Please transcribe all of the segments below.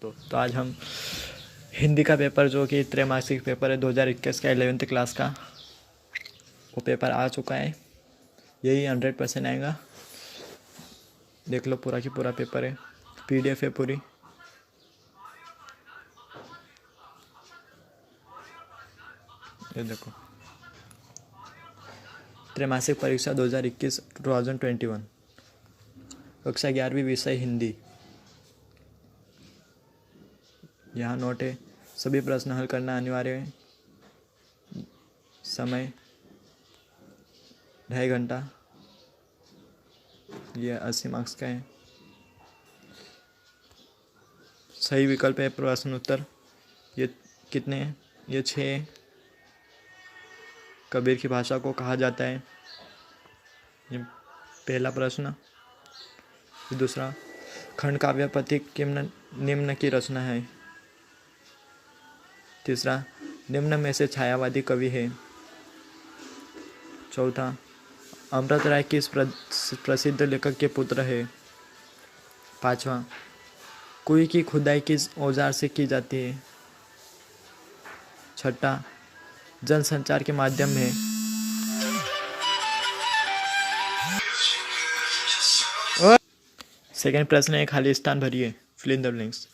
तो आज हम हिंदी का पेपर जो कि त्रैमासिक पेपर है 2021 का 11th क्लास का, वो पेपर आ चुका है। यही 100% आएगा। देख लो, पूरा की पूरा पेपर है, PDF है पूरी। ये देखो, त्रैमासिक परीक्षा 2021 कक्षा 11वीं, विषय हिंदी। यहाँ नोट है, सभी प्रश्न हल करना अनिवार्य है। समय 2.5 घंटा। ये 80 मार्क्स का है। सही विकल्प है प्रश्न उत्तर। ये कितने हैं? ये 6 हैं। कबीर की भाषा को कहा जाता है। ये पहला प्रश्न। दूसरा, खंड काव्य प्रतीक निम्न की रचना है। तीसरा, निम्न में से छायावादी कवि है। चौथा, अमृत राय किस प्रसिद्ध लेखक के पुत्र है। पांचवा, कुएं की खुदाई किस औजार से की जाती है। छठा, जनसंचार के माध्यम है। सेकंड प्रश्न है, खाली स्थान भरिए, फिल इन द ब्लैंक्स।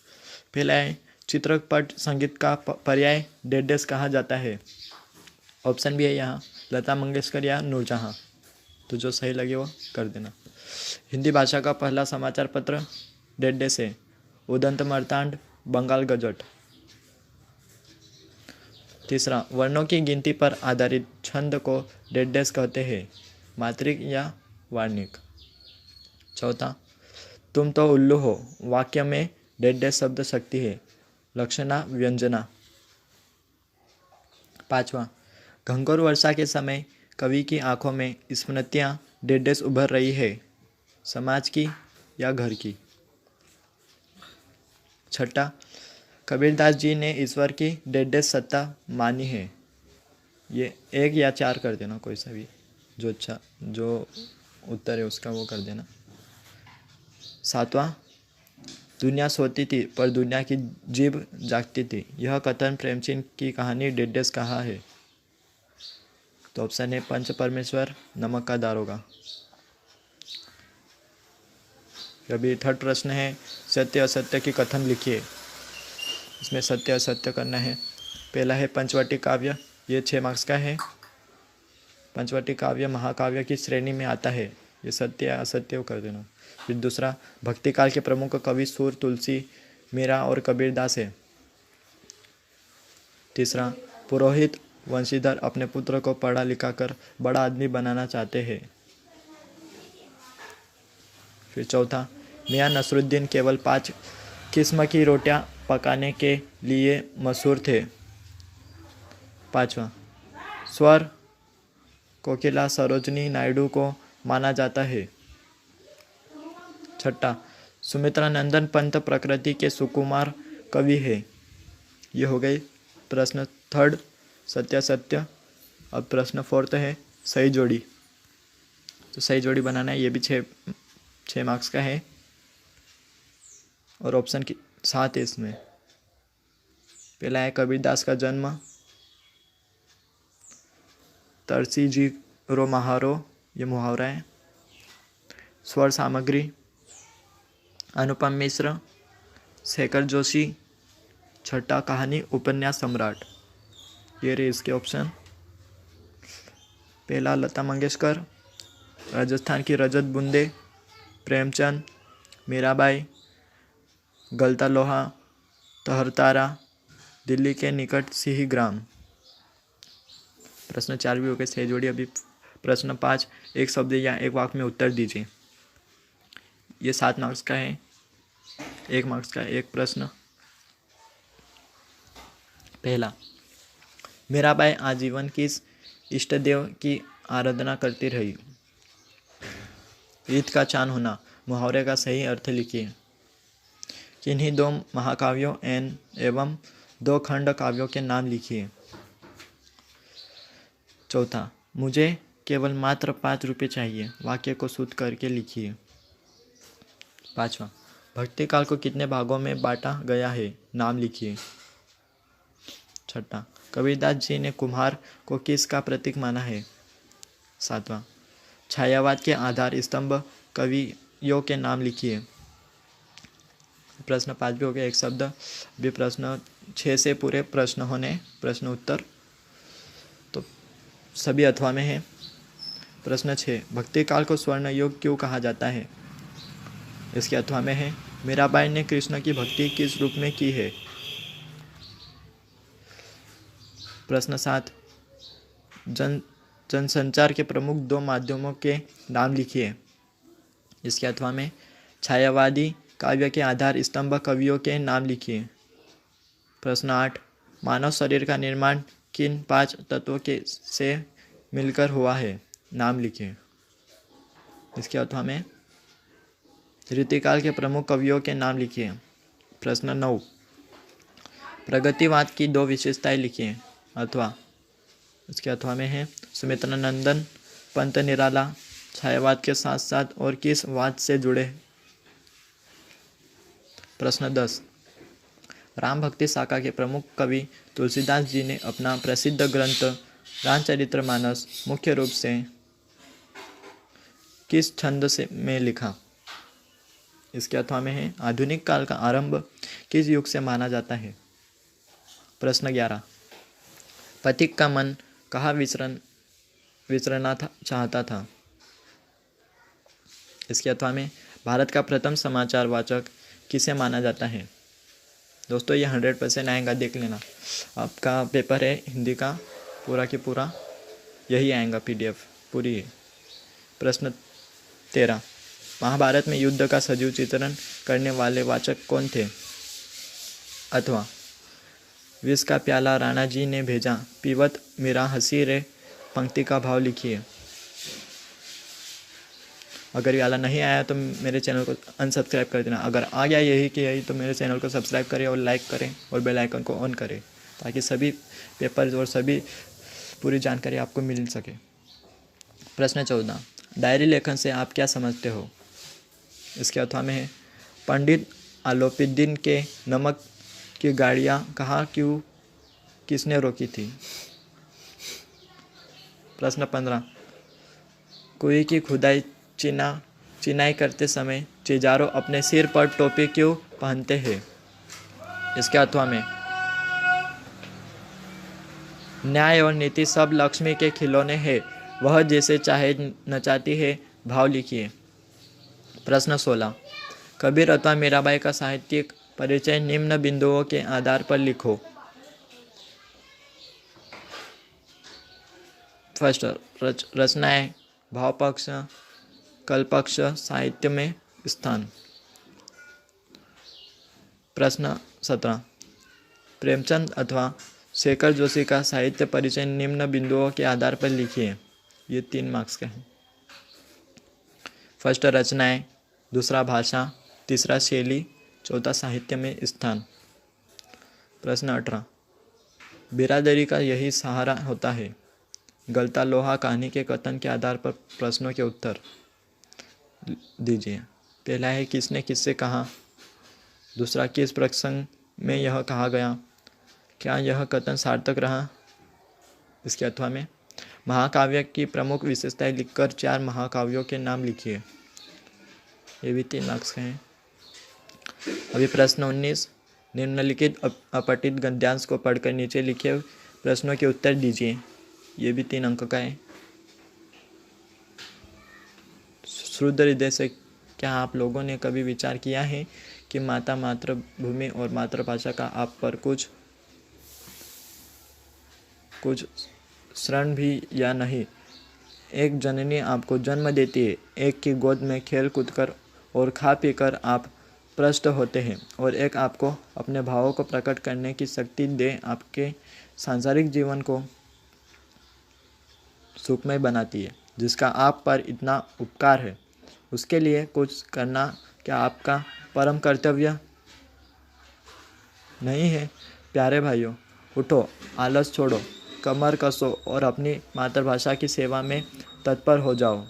पहला है, चित्रपट संगीत का पर्याय डेडेस कहा जाता है। ऑप्शन भी है यहाँ, लता मंगेशकर या नूरजहां। तो जो सही लगे वो कर देना। हिंदी भाषा का पहला समाचार पत्र डेडेस है। उदंत मार्तांड, बंगाल गजट। तीसरा, वर्णों की गिनती पर आधारित छंद को डेडेस कहते हैं, मात्रिक या वार्णिक। चौथा, तुम तो उल्लू हो वाक्य में डेडेस शब्द शक्ति है, लक्षणा व्यंजना। पांचवा, घंघोर वर्षा के समय कवि की आंखों में स्मृतियां डेडेस उभर रही है, समाज की या घर की। छठा, कबीरदास जी ने ईश्वर की डेडेस सत्ता मानी है। ये 1 या 4 कर देना, कोई सा भी जो उत्तर है उसका वो कर देना। सातवां, दुनिया सोती थी पर दुनिया की जीभ जागती थी, यह कथन प्रेमचंद की कहानी डेडेस कहा है। तो ऑप्शन है पंच परमेश्वर, नमक का दारोगा। अभी थर्ड प्रश्न है, सत्य असत्य की कथन लिखिए। इसमें सत्य असत्य करना है। पहला है पंचवटी काव्य, ये 6 मार्क्स का है। पंचवटी काव्य महाकाव्य की श्रेणी में आता है, ये सत्य असत्य कर देना। फिर दूसरा, भक्तिकाल के प्रमुख कवि सूर, तुलसी, मीरा और कबीरदास है। तीसरा, पुरोहित वंशीधर अपने पुत्र को पढ़ा लिखा कर बड़ा आदमी बनाना चाहते हैं। फिर चौथा, मियाँ नसरुद्दीन केवल 5 किस्म की रोटियां पकाने के लिए मशहूर थे। पांचवा, स्वर कोकिला सरोजनी नायडू को माना जाता है। छठा, सुमित्रा नंदन पंत प्रकृति के सुकुमार कवि है। ये हो गई प्रश्न थर्ड, सत्य सत्य। अब प्रश्न फोर्थ है, सही जोड़ी। तो सही जोड़ी बनाना है, ये भी 6 मार्क्स का है और ऑप्शन की 7 है इसमें। पहला है, कबीरदास का जन्म तरसी जी रो महारो, ये मुहावरा है। स्वर सामग्री अनुपम मिश्र, शेखर जोशी। छठा, कहानी उपन्यास सम्राट। ये रहे इसके ऑप्शन। पहला, लता मंगेशकर, राजस्थान की रजत बूंदे, प्रेमचंद, मीराबाई, गलता लोहा, तहरतारा, दिल्ली के निकट सिंह ग्राम। प्रश्न 4 भी हो गए, सही जोड़ी। अभी प्रश्न 5, एक शब्द या एक वाक्य में उत्तर दीजिए। ये 7 मार्क्स का है, 1 मार्क्स का एक प्रश्न। पहला, मीराबाई आजीवन किस इष्ट देव की आराधना करती रही। ईद का चांद होना, मुहावरे का सही अर्थ लिखिए। किन्हीं 2 महाकाव्यों एवं 2 खंड काव्यों के नाम लिखिए। चौथा, मुझे केवल मात्र 5 रुपये चाहिए, वाक्य को शुद्ध करके लिखिए। पांचवा, भक्ति काल को कितने भागों में बांटा गया है, नाम लिखिए। छठा, कबीरदास जी ने कुम्हार को किसका प्रतीक माना है? सातवां, छायावाद के आधार स्तंभ कवियों के नाम लिखिए। प्रश्न 5 भी हो गया, एक शब्द भी। प्रश्न 6 से पूरे प्रश्न होने, प्रश्न उत्तर तो सभी अथवा में है। प्रश्न 6, भक्ति काल को स्वर्ण युग क्यों कहा जाता है? इसके अथवा में है। मीराबाई ने कृष्ण की भक्ति किस रूप में की है? प्रश्न 7, जनसंचार के प्रमुख 2 माध्यमों के नाम लिखिए। इसके अथवा में छायावादी काव्य के आधार स्तंभ कवियों के नाम लिखिए। प्रश्न 8, मानव शरीर का निर्माण किन 5 तत्वों के से मिलकर हुआ है? नाम लिखिए। इसके अथवा में रीतिकाल के प्रमुख कवियों के नाम लिखिए। प्रश्न 9, प्रगतिवाद की 2 विशेषताएं लिखिए। अथवा इसके अथवा में है सुमित्रानंदन, पंत निराला छायावाद के साथ साथ और किस वाद से जुड़े? प्रश्न 10, राम भक्ति शाखा के प्रमुख कवि तुलसीदास जी ने अपना प्रसिद्ध ग्रंथ रामचरितमानस मुख्य रूप से किस छंद से में लिखा? इसके अथवा में है आधुनिक काल का आरंभ किस युग से माना जाता है? प्रश्न 11, पथिक का मन कहाँ विचरना चाहता था? इसके अथवा में भारत का प्रथम समाचार वाचक किसे माना जाता है? दोस्तों ये 100% आएगा, देख लेना। आपका पेपर है हिंदी का पूरा के पूरा यही आएगा, PDF पूरी है। प्रश्न 13, महाभारत में युद्ध का सजीव चित्रण करने वाले वाचक कौन थे? अथवा विष का प्याला राणा जी ने भेजा, पीवत मीरा हंसी रे पंक्ति का भाव लिखिए। अगर वाला नहीं आया तो मेरे चैनल को अनसब्सक्राइब कर देना। अगर आ गया यही कि यही तो मेरे चैनल को सब्सक्राइब करें और लाइक करें और बेल आइकन को ऑन करें, ताकि सभी पेपर्स और सभी पूरी जानकारी आपको मिल सके। प्रश्न 14, डायरी लेखन से आप क्या समझते हो? इसके अथवा में है पंडित आलोपीद्दीन के नमक की गाड़ियाँ कहाँ क्यों किसने रोकी थी? प्रश्न 15, कुएं की खुदाई चिनाई करते समय चिजारो अपने सिर पर टोपी क्यों पहनते हैं? इसके अथवा में न्याय और नीति सब लक्ष्मी के खिलौने हैं, वह जैसे चाहे नचाती है, भाव लिखिए। प्रश्न 16, कबीर अथवा मीराबाई का साहित्यिक परिचय निम्न बिंदुओं के आधार पर लिखो। फर्स्ट, रचनाएं, भावपक्ष, कल्पक्ष, साहित्य में स्थान। प्रश्न 17, प्रेमचंद अथवा शेखर जोशी का साहित्य परिचय निम्न बिंदुओं के आधार पर लिखिए। ये 3 मार्क्स का है। फर्स्ट, रचनाएं, दूसरा भाषा, तीसरा शैली, चौथा साहित्य में स्थान। प्रश्न 18, बिरादरी का यही सहारा होता है। गलता लोहा कहानी के कथन के आधार पर प्रश्नों के उत्तर दीजिए। पहला है किसने किससे कहा, दूसरा किस प्रसंग में यह कहा गया, क्या यह कथन सार्थक रहा? इसके अथवा में महाकाव्य की प्रमुख विशेषताएं लिखकर 4 महाकाव्यों के नाम लिखिए। ये भी 3 मार्क्स के हैं। अभी प्रश्न 19, निम्नलिखित अपठित गद्यांश को पढ़कर नीचे लिखे प्रश्नों के उत्तर दीजिए। ये भी 3 अंक का है। शुद्ध हृदय से क्या आप लोगों ने कभी विचार किया है कि माता, मातृभूमि और मातृभाषा का आप पर कुछ शरण भी या नहीं? एक जननी आपको जन्म देती है, एक की गोद में खेल कूद कर और खा पी कर आप प्रष्ट होते हैं, और एक आपको अपने भावों को प्रकट करने की शक्ति दे आपके सांसारिक जीवन को सुखमय बनाती है। जिसका आप पर इतना उपकार है, उसके लिए कुछ करना क्या आपका परम कर्तव्य नहीं है? प्यारे भाइयों, उठो, आलस छोड़ो, कमर कसो और अपनी मातृभाषा की सेवा में तत्पर हो जाओ।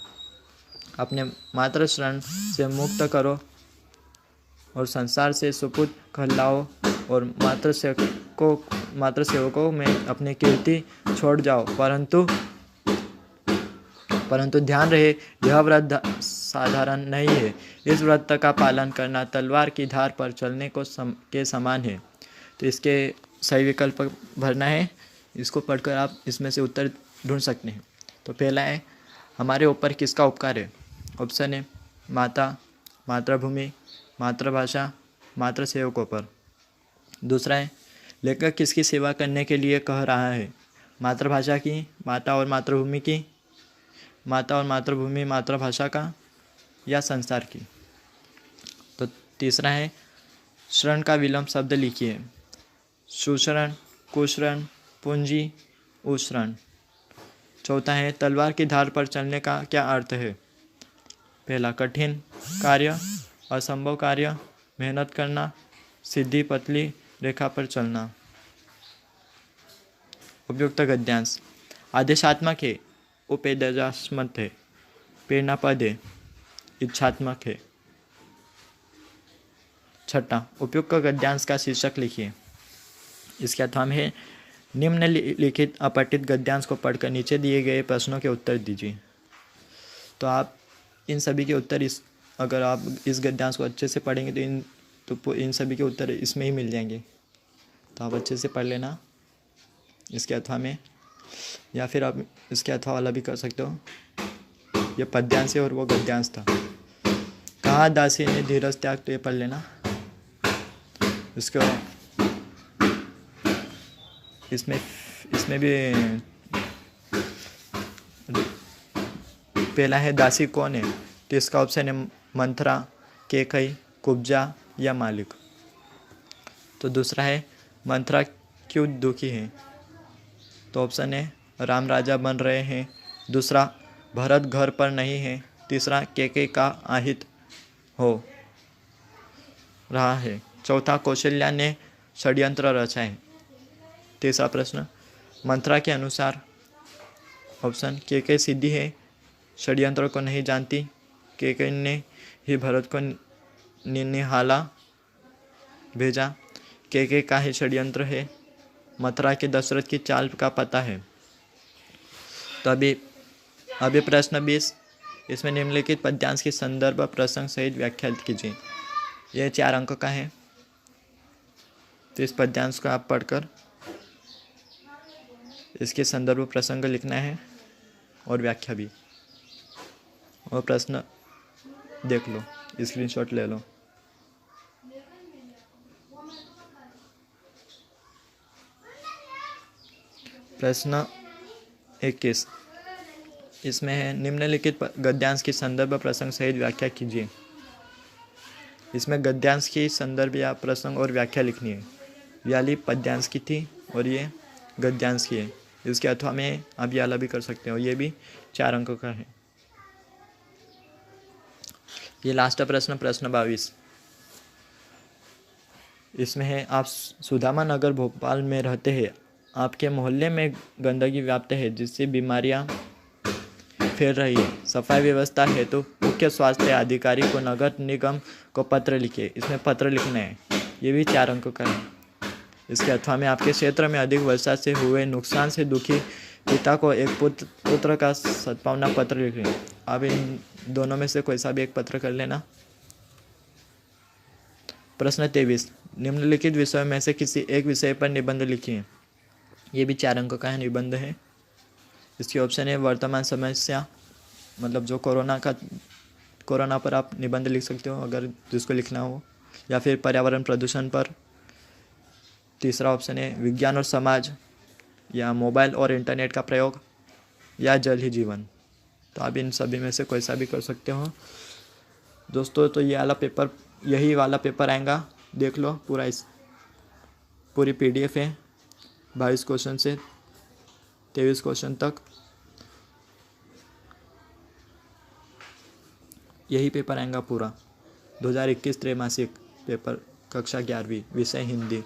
अपने मातृ शरण से मुक्त करो और संसार से सुपुत कहलाओ और मात्र सेवकों में अपनी कीर्ति छोड़ जाओ। परंतु ध्यान रहे, यह व्रत साधारण नहीं है। इस व्रत का पालन करना तलवार की धार पर चलने के समान है। तो इसके सही विकल्प भरना है। इसको पढ़कर आप इसमें से उत्तर ढूंढ सकते हैं। तो पहला है, हमारे ऊपर किसका उपकार है? ऑप्शन है माता, मातृभूमि, मातृभाषा, मातृ सेवकों पर। दूसरा है, लेखक किसकी सेवा करने के लिए कह रहा है? मातृभाषा की, माता और मातृभूमि की, माता और मातृभूमि मातृभाषा का, या संसार की। तो तीसरा है, शरण का विलोम शब्द लिखिए। सुशरण, कुशरण, पूंजी, उशरण। चौथा है, तलवार की धार पर चलने का क्या अर्थ है? पहला, कठिन कार्य, असंभव कार्य, मेहनत करना, सीधी पतली रेखा पर चलना। उपयुक्त गद्यांश, आदेशात्मक है, उपदेशात्मक है, प्रेरणापद है, इच्छात्मक है। छठा, उपयुक्त गद्यांश का शीर्षक लिखिए। इसके अथवा में है, निम्नलिखित अपठित गद्यांश को पढ़कर नीचे दिए गए प्रश्नों के उत्तर दीजिए। तो आप इन सभी के उत्तर अगर आप इस गद्यांश को अच्छे से पढ़ेंगे तो इन सभी के उत्तर इसमें ही मिल जाएंगे। तो आप अच्छे से पढ़ लेना इसके अथवा में, या फिर आप इसके अथवा वाला भी कर सकते हो। ये पद्यांश है और वो गद्यांश था। कहा दासी ने धीरज त्याग, तो ये पढ़ लेना। इसको इसमें भी पहला है, दासी कौन है? तो इसका ऑप्शन है मंथरा, केकई, कुब्जा या मालिक। तो दूसरा है, मंथरा क्यों दुखी है? तो ऑप्शन है राम राजा बन रहे हैं। दूसरा, भरत घर पर नहीं है। तीसरा, केकई का आहित हो रहा है। चौथा, कौशल्या ने षड्यंत्र रचा है। तीसरा प्रश्न, मंथरा के अनुसार ऑप्शन, केकई सीधी है, षड्यंत्र को नहीं जानती, केकई ने ही भरत को निनिहाला भेजा, केकई का ही षड्यंत्र है, मथुरा के दशरथ की चाल का पता है। तो अभी प्रश्न 20, इसमें निम्नलिखित पद्यांश की संदर्भ प्रसंग सहित व्याख्या कीजिए। यह 4 अंक का है। तो इस पद्यांश को आप पढ़कर इसके संदर्भ प्रसंग लिखना है और व्याख्या भी, और प्रश्न देख लो, स्क्रीनशॉट ले लो। प्रश्न 21, इसमें है, निम्नलिखित गद्यांश की संदर्भ प्रसंग सहित व्याख्या कीजिए। इसमें गद्यांश की संदर्भ या प्रसंग और व्याख्या लिखनी है। वाली पद्यांश की थी और ये गद्यांश की है। इसके अथवा में आप याला भी कर सकते हो। ये भी 4 अंकों का है। ये लास्ट प्रश्न 22, इसमें है, आप सुदामा नगर भोपाल में रहते हैं। आपके मोहल्ले में गंदगी व्याप्त है जिससे बीमारियां फैल रही है। सफाई व्यवस्था हेतु मुख्य स्वास्थ्य अधिकारी को नगर निगम को पत्र लिखिए। इसमें पत्र लिखना है। ये भी 4 अंकों का है। इसके अथवा में, आपके क्षेत्र में अधिक वर्षा से हुए नुकसान से दुखी पिता को एक पुत्र का सद्भावना पत्र लिखें। अब इन दोनों में से कोई सा भी एक पत्र कर लेना। प्रश्न 23, निम्नलिखित विषयों में से किसी एक विषय पर निबंध लिखिए। ये भी 4 अंकों का है, निबंध है। इसकी ऑप्शन है वर्तमान समस्या, मतलब जो कोरोना पर आप निबंध लिख सकते हो अगर जिसको लिखना हो, या फिर पर्यावरण प्रदूषण पर। तीसरा ऑप्शन है विज्ञान और समाज, या मोबाइल और इंटरनेट का प्रयोग, या जल ही जीवन। तो आप इन सभी में से कोई सा भी कर सकते हो दोस्तों। तो यही वाला पेपर आएगा, देख लो पूरा। पूरी PDF है, 22 क्वेश्चन से 23 क्वेश्चन तक यही पेपर आएगा पूरा। 2021 त्रैमासिक पेपर, कक्षा 11वीं, विषय हिंदी।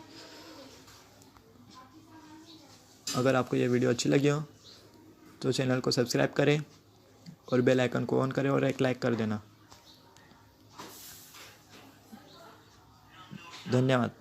अगर आपको ये वीडियो अच्छी लगी हो तो चैनल को सब्सक्राइब करें और बेल आइकन को ऑन करें और एक लाइक कर देना। धन्यवाद।